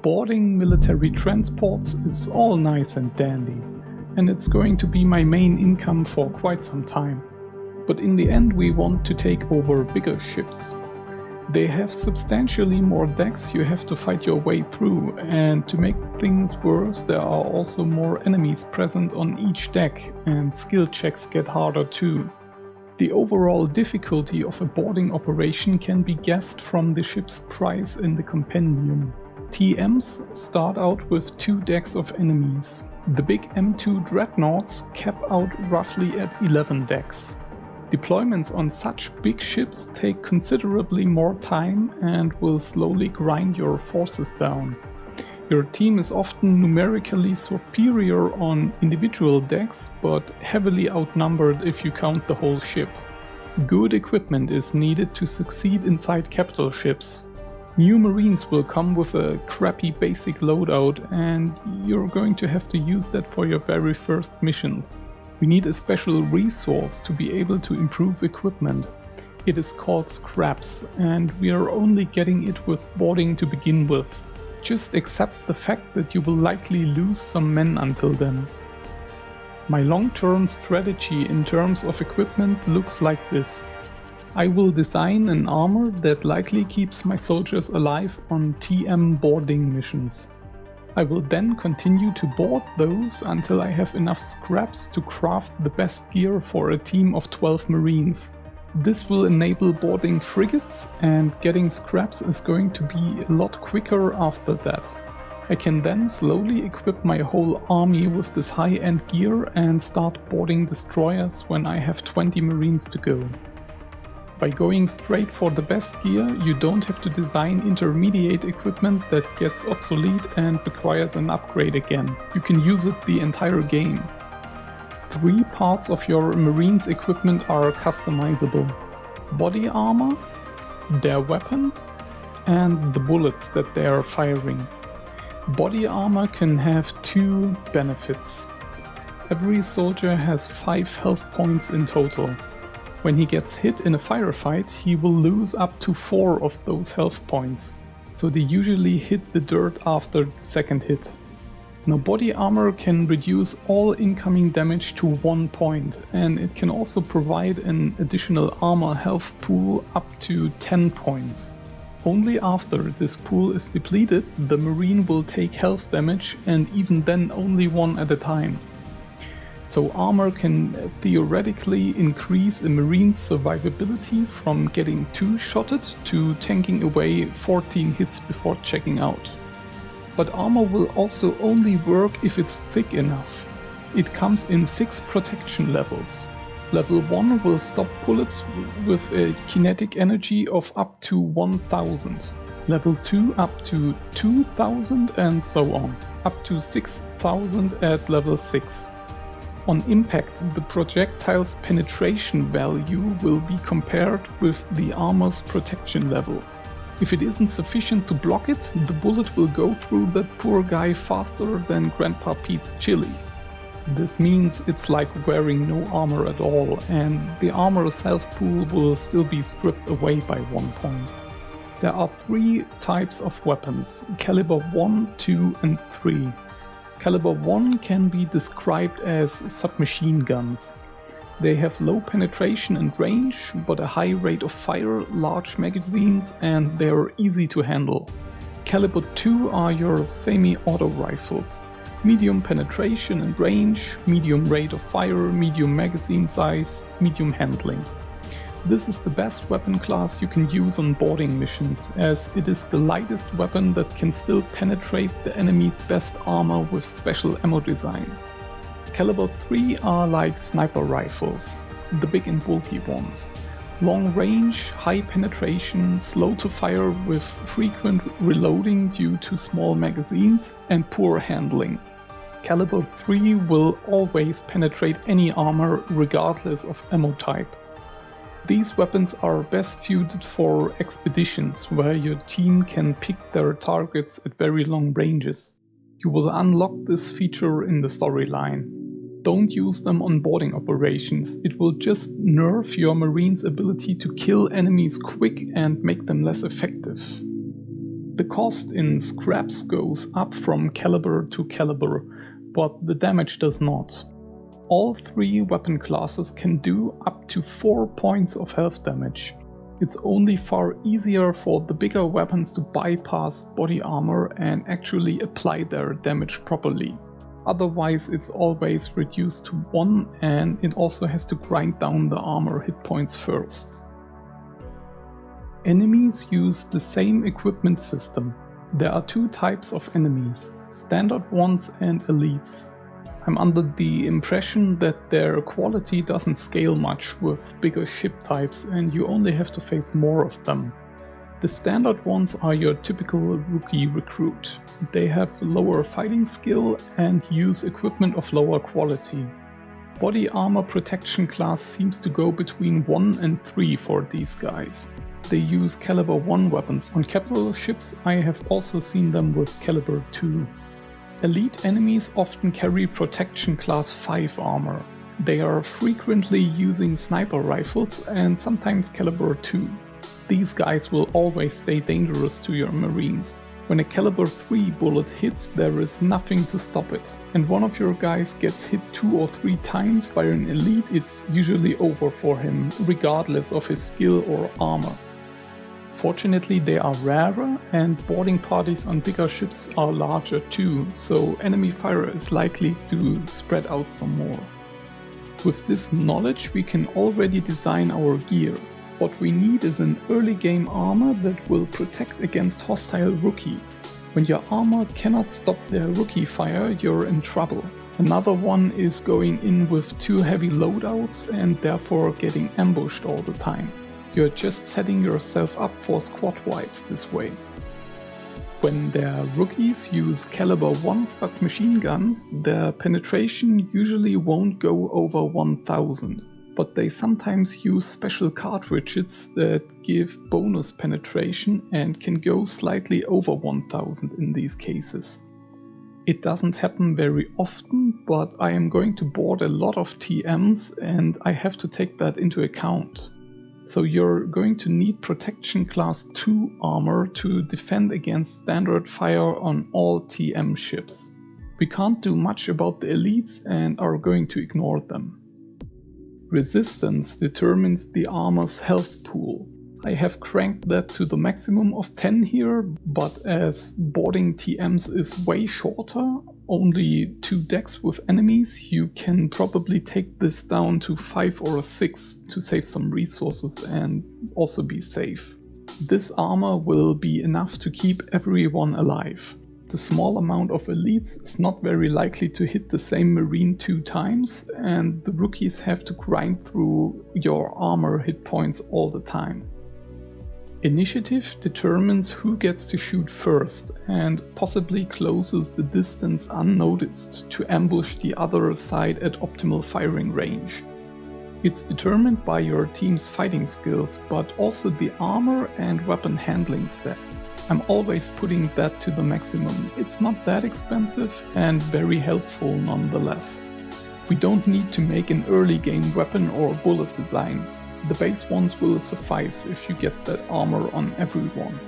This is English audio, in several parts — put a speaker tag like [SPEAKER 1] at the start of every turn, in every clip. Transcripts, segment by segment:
[SPEAKER 1] Boarding military transports is all nice and dandy, and it's going to be my main income for quite some time. But in the end we want to take over bigger ships. They have substantially more decks you have to fight your way through, and to make things worse there are also more enemies present on each deck, and skill checks get harder too. The overall difficulty of a boarding operation can be guessed from the ship's price in the compendium. TMs start out with 2 decks of enemies. The big M2 dreadnoughts cap out roughly at 11 decks. Deployments on such big ships take considerably more time and will slowly grind your forces down. Your team is often numerically superior on individual decks, but heavily outnumbered if you count the whole ship. Good equipment is needed to succeed inside capital ships. New Marines will come with a crappy basic loadout, and you're going to have to use that for your very first missions. We need a special resource to be able to improve equipment. It is called scraps, and we are only getting it with boarding to begin with. Just accept the fact that you will likely lose some men until then. My long-term strategy in terms of equipment looks like this. I will design an armor that likely keeps my soldiers alive on TM boarding missions. I will then continue to board those until I have enough scraps to craft the best gear for a team of 12 Marines. This will enable boarding frigates, and getting scraps is going to be a lot quicker after that. I can then slowly equip my whole army with this high-end gear and start boarding destroyers when I have 20 Marines to go. By going straight for the best gear, you don't have to design intermediate equipment that gets obsolete and requires an upgrade again. You can use it the entire game. 3 parts of your Marines' equipment are customizable: body armor, their weapon, and the bullets that they are firing. Body armor can have 2 benefits. Every soldier has 5 health points in total. When he gets hit in a firefight, he will lose up to 4 of those health points, so they usually hit the dirt after the second hit. Now, body armor can reduce all incoming damage to 1 point, and it can also provide an additional armor health pool up to 10 points. Only after this pool is depleted, the Marine will take health damage, and even then only 1 at a time. So armor can theoretically increase a Marine's survivability from getting 2-shotted to tanking away 14 hits before checking out. But armor will also only work if it's thick enough. It comes in 6 protection levels. Level 1 will stop bullets with a kinetic energy of up to 1000. Level 2 up to 2000 and so on, up to 6000 at level 6. On impact, the projectile's penetration value will be compared with the armor's protection level. If it isn't sufficient to block it, the bullet will go through that poor guy faster than Grandpa Pete's chili. This means it's like wearing no armor at all, and the armor's health pool will still be stripped away by 1 point. There are 3 types of weapons: caliber 1, 2 and 3. Caliber 1 can be described as submachine guns. They have low penetration and range, but a high rate of fire, large magazines, and they are easy to handle. Caliber 2 are your semi-auto rifles. Medium penetration and range, medium rate of fire, medium magazine size, medium handling. This is the best weapon class you can use on boarding missions, as it is the lightest weapon that can still penetrate the enemy's best armor with special ammo designs. Caliber 3 are like sniper rifles, the big and bulky ones. Long range, high penetration, slow to fire with frequent reloading due to small magazines, and poor handling. Caliber 3 will always penetrate any armor regardless of ammo type. These weapons are best suited for expeditions where your team can pick their targets at very long ranges. You will unlock this feature in the storyline. Don't use them on boarding operations, it will just nerf your Marines' ability to kill enemies quick and make them less effective. The cost in scraps goes up from caliber to caliber, but the damage does not. All 3 weapon classes can do up to 4 points of health damage. It's only far easier for the bigger weapons to bypass body armor and actually apply their damage properly. Otherwise it's always reduced to 1 and it also has to grind down the armor hit points first. Enemies use the same equipment system. There are 2 types of enemies, standard ones and elites. I'm under the impression that their quality doesn't scale much with bigger ship types and you only have to face more of them. The standard ones are your typical rookie recruit. They have lower fighting skill and use equipment of lower quality. Body armor protection class seems to go between 1 and 3 for these guys. They use caliber 1 weapons on capital ships. I have also seen them with caliber 2. Elite enemies often carry protection class 5 armor. They are frequently using sniper rifles and sometimes caliber 2. These guys will always stay dangerous to your marines. When a caliber 3 bullet hits, there is nothing to stop it. And one of your guys gets hit 2 or 3 times by an elite, it's usually over for him, regardless of his skill or armor. Fortunately they are rarer and boarding parties on bigger ships are larger too, so enemy fire is likely to spread out some more. With this knowledge we can already design our gear. What we need is an early game armor that will protect against hostile rookies. When your armor cannot stop their rookie fire, you're in trouble. Another one is going in with too heavy loadouts and therefore getting ambushed all the time. You're just setting yourself up for squad wipes this way. When their rookies use caliber 1 submachine guns, their penetration usually won't go over 1000, but they sometimes use special cartridges that give bonus penetration and can go slightly over 1000 in these cases. It doesn't happen very often, but I am going to board a lot of TMs and I have to take that into account. So you're going to need protection class 2 armor to defend against standard fire on all TM ships. We can't do much about the elites and are going to ignore them. Resistance determines the armor's health pool. I have cranked that to the maximum of 10 here, but as boarding TMs is way shorter, only 2 decks with enemies, you can probably take this down to 5 or 6 to save some resources and also be safe. This armor will be enough to keep everyone alive. The small amount of elites is not very likely to hit the same marine 2 times, and the rookies have to grind through your armor hit points all the time. Initiative determines who gets to shoot first and possibly closes the distance unnoticed to ambush the other side at optimal firing range. It's determined by your team's fighting skills, but also the armor and weapon handling stat. I'm always putting that to the maximum. It's not that expensive and very helpful nonetheless. We don't need to make an early game weapon or bullet design. The base ones will suffice if you get that armor on everyone.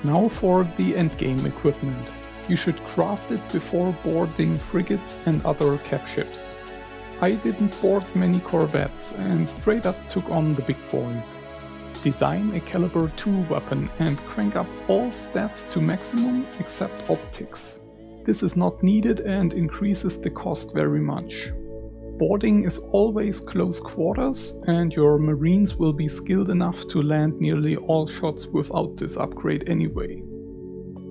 [SPEAKER 1] Now for the endgame equipment. You should craft it before boarding frigates and other cap ships. I didn't board many corvettes and straight up took on the big boys. Design a caliber 2 weapon and crank up all stats to maximum except optics. This is not needed and increases the cost very much. Boarding is always close quarters and your marines will be skilled enough to land nearly all shots without this upgrade anyway.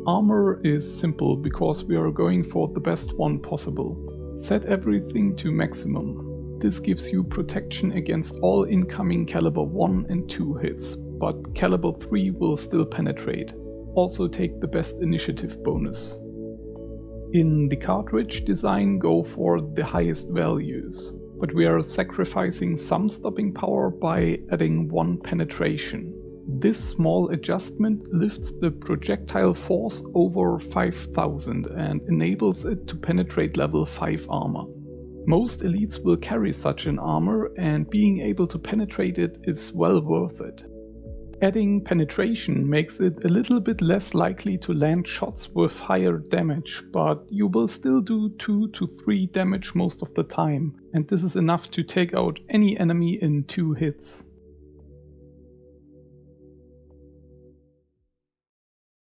[SPEAKER 1] Armor is simple because we are going for the best one possible. Set everything to maximum. This gives you protection against all incoming caliber 1 and 2 hits, but caliber 3 will still penetrate. Also take the best initiative bonus. In the cartridge design, go for the highest values, but we are sacrificing some stopping power by adding 1 penetration. This small adjustment lifts the projectile force over 5000 and enables it to penetrate level 5 armor. Most elites will carry such an armor and being able to penetrate it is well worth it. Adding penetration makes it a little bit less likely to land shots with higher damage, but you will still do 2 to 3 damage most of the time, and this is enough to take out any enemy in 2 hits.